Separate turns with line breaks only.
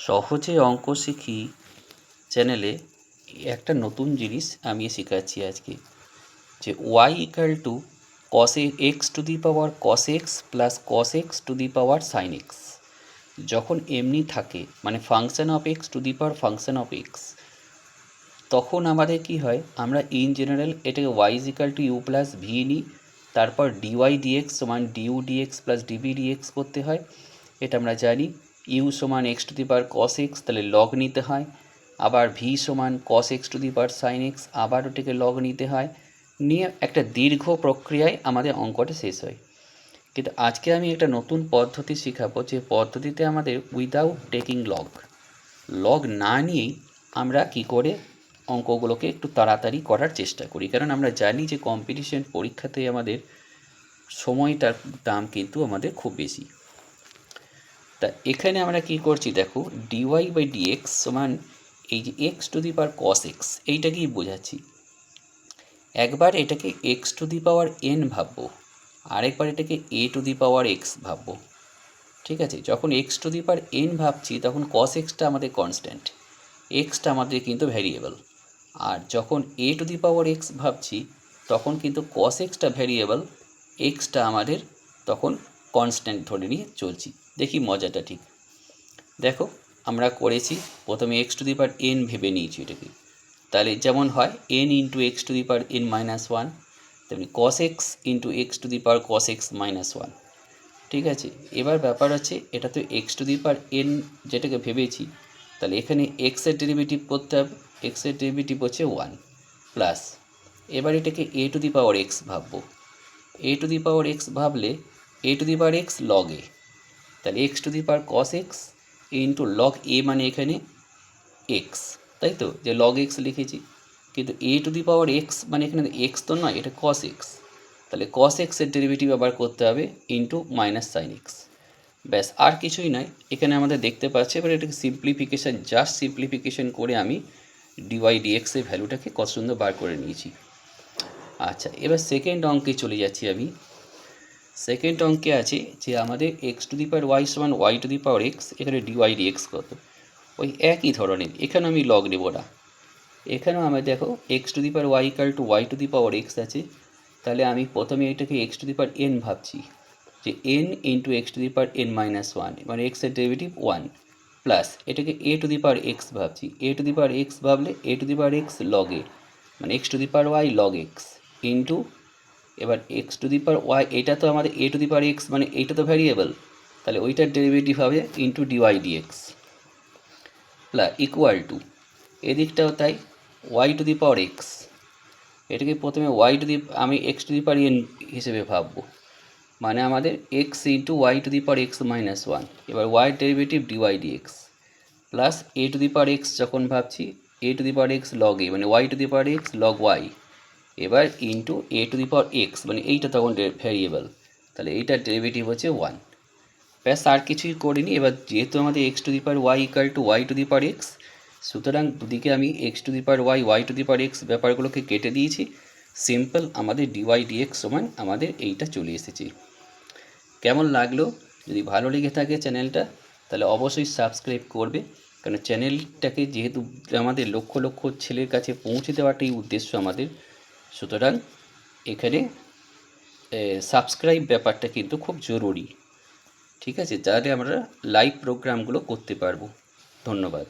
সহজে অঙ্ক শিখি চ্যানেলে একটা নতুন জিনিস আমি শেখাচ্ছি আজকে, যে y equal to cos x to the power cos x plus cos x to the power sine x যখন এমনি থাকে, মানে function of x to the power function of x, তখন আমাদের কি হয়, আমরা ইন জেনারেল এটাকে y is equal to u plus v নিই, তারপর ডিওয়াই ডিএক্স সমান du dx plus dv dx করতে হয়। এটা আমরা জানি। ইউ সমান x to the power cos x, তাহলে লগ নিতে হয়। আবার ভি সমান cos x to the power sine x, আবার ওটাকে লগ নিতে হয়। নিয়ে একটা দীর্ঘ প্রক্রিয়ায় আমাদের অঙ্কটা শেষ হয়। কিন্তু আজকে আমি একটা নতুন পদ্ধতি শেখাবো, যে পদ্ধতিতে আমাদের উইদাউট টেকিং লগ না নিয়েই আমরা কি করে অঙ্কগুলোকে একটু তাড়াতাড়ি করার চেষ্টা করি। কারণ আমরা জানি যে কম্পিটিশন পরীক্ষাতে আমাদের সময়টার দাম কিন্তু আমাদের খুব বেশি। তা এখানে আমরা কি করছি দেখো, ডিওয়াই বাই ডিএক্স সমান এই যে x to the power cos x, এইটাকেই বোঝাচ্ছি। একবার এটাকে x to the power n ভাববো, আরেকবার এটাকে এ টু দি পাওয়ার এক্স ভাববো। ঠিক আছে, যখন x to the power n ভাবছি তখন কস এক্সটা আমাদের কনস্ট্যান্ট, এক্সটা আমাদের কিন্তু ভ্যারিয়েবল। আর যখন এ টু দি পাওয়ার এক্স ভাবছি তখন কিন্তু কস এক্সটা ভ্যারিয়েবল, এক্সটা আমাদের তখন কনস্ট্যান্ট ধরে নিয়ে চলছি। দেখি মজাটা ঠিক দেখো, আমরা করেছি প্রথমে x to the power n ভেবে নিয়েছি এটাকে, তাহলে যেমন হয় n into x to the power n minus one, তেমনি cos x into x to the power cos x minus one. ঠিক আছে, এবার ব্যাপার আছে, এটা তো x to the power n যেটাকে ভেবেছি, তাহলে এখানে এক্সের ডেরিভেটিভ করতে হবে। এক্সের ডেরিভেটিভ হচ্ছে ওয়ান প্লাস, এবার এটাকে এ টু দি পাওয়ার এক্স ভাববো। এ টু দি পাওয়ার এক্স ভাবলে a to the power x log a, তাহলে x to the power cos x into log a, মানে এখানে এক্স, তাই তো, যে লগ এক্স লিখেছি। কিন্তু এ টু দি পাওয়ার এক্স মানে এখানে এক্স তো নয়, এটা কস এক্স, তাহলে কস এক্সের ডেরিভেটিভ আবার করতে হবে ইন্টু মাইনাস সাইন এক্স। ব্যাস, আর কিছুই নয়। এখানে আমাদের দেখতে পাচ্ছি, এবার এটাকে সিম্পলিফিকেশান, জাস্ট সিম্পলিফিকেশান করে আমি ডিওয়াই ডিএক্সের ভ্যালুটাকে কত সুন্দর বার করে নিয়েছি। আচ্ছা, এবার সেকেন্ড অঙ্কে চলে যাচ্ছি আমি। সেকেন্ড অঙ্কে আছে যে আমাদের x to the power y সমান y to the power x, এখানে ডিওয়াই ডিএক্স কত, ওই একই ধরনের। এখানে আমি লগ নেব না, এখানেও আমার দেখো x to the power y equal to y to the power x আছে, তাহলে আমি প্রথমে এটাকে x to the power n ভাবছি, যে n into x to the power n minus one, মানে এক্সের ডেরিভেটিভ ওয়ান, প্লাস এটাকে এ টু দি পাওয়ার এক্স ভাবছি। A to the power x ভাবলে a to the power x log a, মানে x to the power y log x into, এবার x to the power y, এটা তো আমাদের এ to the power x, মানে এইটা তো ভ্যারিয়েবল, তাহলে ওইটার ডেরিভেটিভ হবে into dy dx plus equal to, এদিকটাও তাই, y to the power x, এটাকে প্রথমে ওয়াই টু দি, আমি x to the power n হিসেবে ভাববো, মানে আমাদের x into y to the power x minus one, এবার y derivative dy dx plus a to the power x যখন ভাবছি, a to the power x log a, মানে y to the power x log y, এবার into A to the power x, মানে এইটা তখন variable, তাহলে এইটার derivative হচ্ছে ওয়ান। ব্যাস, আর কিছুই করিনি। এবার যেহেতু আমাদের x to the power y equal to y to the power x, সুতরাং দুদিকে আমি x to the power y, y to the power x ব্যাপারগুলোকে কেটে দিয়েছি। সিম্পল আমাদের ডিওয়াই ডিএক্স সমান আমাদের এইটা চলে এসেছে। কেমন লাগলো? যদি ভালো লেগে থাকে চ্যানেলটা, তাহলে অবশ্যই সাবস্ক্রাইব করবে, কারণ চ্যানেলটাকে যেহেতু আমাদের লক্ষ লক্ষ ছেলের কাছে পৌঁছে দেওয়াটাই উদ্দেশ্য আমাদের, সুতরাং এখানে সাবস্ক্রাইব ব্যাপারটা কিন্তু খুব জরুরি। ঠিক আছে, যাতে আমরা লাইভ প্রোগ্রামগুলো করতে পারবো। ধন্যবাদ।